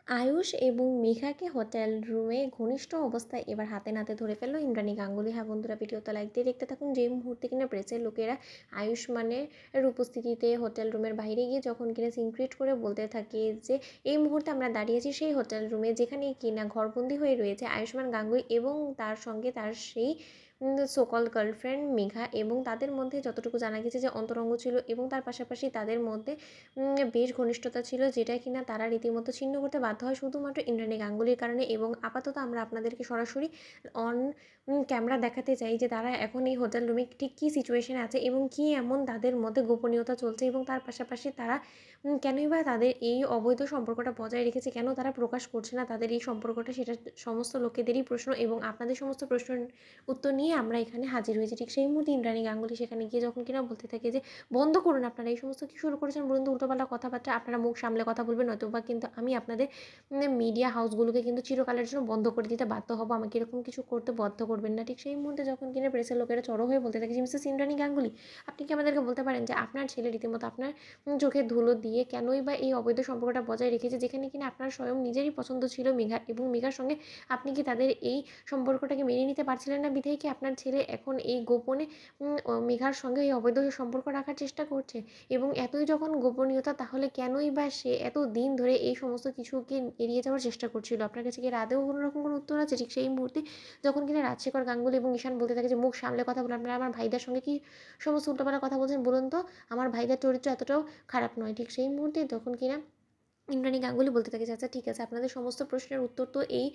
আয়ুষ এবং মেঘাকে হোটেল রুমে ঘনিষ্ঠ অবস্থায় এবার হাতে নাতে ধরে ফেললো ইন্দ্রাণী গাঙ্গুলি। হ্যাঁ বন্ধুরা, ভিডিওতে লাইক দিয়ে দেখতে থাকুন। যে মুহূর্তে কিনা প্রেসের লোকেরা আয়ুষ্মানের উপস্থিতিতে হোটেল রুমের বাইরে গিয়ে যখন কিনা সিনক্রেট করে বলতে থাকে যে এই মুহূর্তে আমরা দাঁড়িয়ে আছি সেই হোটেল রুমে যেখানে কিনা ঘরবন্দি হয়ে রয়েছে আয়ুষ্মান গাঙ্গুলি এবং তার সঙ্গে তার সেই সোকল গার্লফ্রেন্ড মেঘা, এবং তাদের মধ্যে যতটুকু জানা গেছে যে অন্তরঙ্গ ছিল এবং তার পাশাপাশি তাদের মধ্যে বেশ ঘনিষ্ঠতা ছিল, যেটা কিনা তারা রীতিমতো ছিন্ন করতে বাধ্য হয় শুধুমাত্র ইন্দ্রাণী গাঙ্গুলির কারণে। এবং আপাতত আমরা আপনাদেরকে সরাসরি অন ক্যামেরা দেখাতে চাই যে তারা এখন এই হোটেল রুমে ঠিক কী সিচুয়েশানে আছে এবং কী এমন তাদের মধ্যে গোপনীয়তা চলছে, এবং তার পাশাপাশি তারা কেনই বা তাদের এই অবৈধ সম্পর্কটা বজায় রেখেছে, কেন তারা প্রকাশ করছে না তাদের এই সম্পর্কটা, সেটা সমস্ত লোকেদেরই প্রশ্ন। এবং আপনাদের সমস্ত প্রশ্নের উত্তর নিয়ে আমরা এখানে হাজির হয়েছি। ঠিক সেই মুহূর্তে ইন্দ্রাণী গাঙ্গুলি সেখানে গিয়ে যখন কিনা বলতে থাকে যে বন্ধ করুন, আপনারা এই সমস্ত কী শুরু করেছেন বলুন তো, উল্টোপাল্টা কথাবার্তা, আপনারা মুখ সামলে কথা বলবেন, নয়তো বা কিন্তু আমি আপনাদের মিডিয়া হাউসগুলোকে কিন্তু চিরকালের জন্য বন্ধ করে দিতে বাধ্য হবো, আমাকে এরকম কিছু করতে বাধ্য করবেন না। ঠিক সেই মুহূর্তে যখন কিনা প্রেসের লোকেরা জড়ো হয়ে বলতে থাকে যে মিসেস ইন্দ্রাণী গাঙ্গুলি, আপনি কি আমাদেরকে বলতে পারেন যে আপনার ছেলে রীতিমতো আপনার চোখে ধুলো দিয়ে কেনই বা এই অবৈধ সম্পর্কটা বজায় রেখেছে, যেখানে কিনা আপনার স্বয়ং নিজেরই পছন্দ ছিল মেঘা, এবং মেঘার সঙ্গে আপনি কি তাদের এই সম্পর্কটাকে মেনে নিতে পারছিলেন না বিধায় কি আপনার ছেলে এখন এই গোপনে মেঘার সঙ্গে এই অবৈধ সম্পর্ক রাখার চেষ্টা করছে? এবং এতই যখন গোপনীয়তা, তাহলে কেনই বা সে এত দিন ধরে এই সমস্ত কিছুকে এড়িয়ে যাওয়ার চেষ্টা করছিল? আপনার কাছে কি এর আদৌ কোনো রকম কোনো উত্তর আছে? ঠিক সেই মুহূর্তে যখন কিনা রাজশেখর গাঙ্গুলি এবং ঈশান বলতে থাকে যে মুখ সামলে কথা বলে, আপনারা আমার ভাইদের সঙ্গে কি সমস্ত উল্টোপাল্টা কথা বলছেন বলুন তো, আমার ভাইদের চরিত্র এতটাও খারাপ নয়। ঠিক সেই মুহূর্তে তখন কিনা ইন্দ্রাণী গাঙ্গুলি বলতে থাকে যে আচ্ছা ঠিক আছে, আপনাদের সমস্ত প্রশ্নের উত্তর তো এই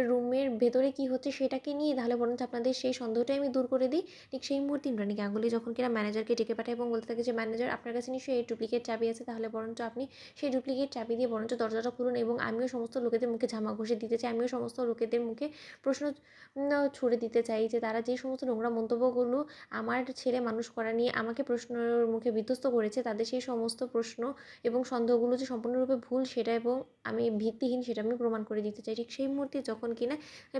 রুমের ভেতরে কী হচ্ছে সেটাকে নিয়ে, তাহলে বরঞ্চ আপনাদের সেই সন্দেহটাই আমি দূর করে দিই। ঠিক সেই মুহূর্তে ইন্দ্রাণী গাঙ্গুলি যখন কিনা ম্যানেজারকে ডেকে পাঠায় এবং বলতে থাকে যে ম্যানেজার, আপনার কাছে নিশ্চয়ই এই ডুপ্লিকেট চাবি আছে, তাহলে বরঞ্চ আপনি সেই ডুপ্লিকেট চাবি দিয়ে বরঞ্চ দরজাটা খুলুন, এবং আমিও সমস্ত লোকেদের মুখে ঝামা ঘষে দিতে চাই, আমিও সমস্ত লোকেদের মুখে প্রশ্ন ছুড়ে দিতে চাই যে তারা যে সমস্ত নোংরা মন্তব্যগুলো আমার ছেলে মানুষ করা নিয়ে আমাকে প্রশ্নের মুখে বিধ্বস্ত করেছে, তাদের সেই সমস্ত প্রশ্ন এবং সন্দেহগুলো যে সম্পূর্ণরূপে ভুল সেটা এবং আমি ভিত্তিহীন সেটা আমি প্রমাণ করে দিতে চাই। ঠিক সেই মুহূর্তে যখন কিনা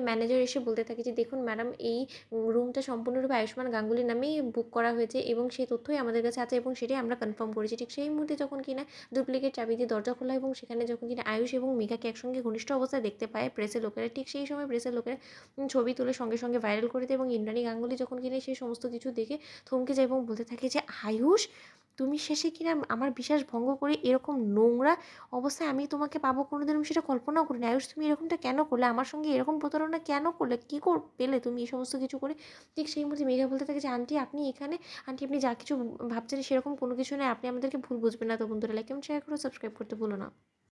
ম্যানেজার এসে বলতে থাকে যে দেখুন ম্যাডাম, এই রুমটা সম্পূর্ণরূপে আয়ুষ্মান গাঙ্গুলির নামেই বুক করা হয়েছে এবং সেই তথ্যই আমাদের কাছে আছে এবং সেটাই আমরা কনফার্ম করেছি। ঠিক সেই মুহূর্তে যখন কিনা ডুপ্লিকেট চাবি দিয়ে দরজা খোলা এবং সেখানে যখন কিনা আয়ুষ এবং মেঘাকে একসঙ্গে ঘনিষ্ঠ অবস্থায় দেখতে পায় প্রেসের লোকেরা, ঠিক সেই সময় প্রেসের লোকেরা ছবি তুলে সঙ্গে সঙ্গে ভাইরাল করে দেয়, এবং ইন্দ্রাণী গাঙ্গুলি যখন কিনা সেই সমস্ত কিছু দেখে থমকে যায় এবং বলতে থাকে যে আয়ুষ, তুমি শেষে কিনা আমার বিশ্বাস ভঙ্গ করে এরকম নোংরা অবস্থায় আমি তোমাকে পাবো কোনোদিন আমি সেটা কল্পনাও করিনি। আয়ুষ, তুমি এরকমটা কেন করলে? আমার সঙ্গে এরকম প্রতারণা কেন করলে? কী পেলে তুমি এই সমস্ত কিছু করে? ঠিক সেই মুহূর্তে মেঘা বলতে থাকে যে আন্টি আপনি এখানে, আন্টি আপনি যা কিছু ভাবছেন সেরকম কোনো কিছু নয়, আপনি আমাদেরকে ভুল বুঝবেন না। তো বন্ধুরা লাইক কমেন্ট শেয়ার করো, সাবস্ক্রাইব করতে ভুলো না।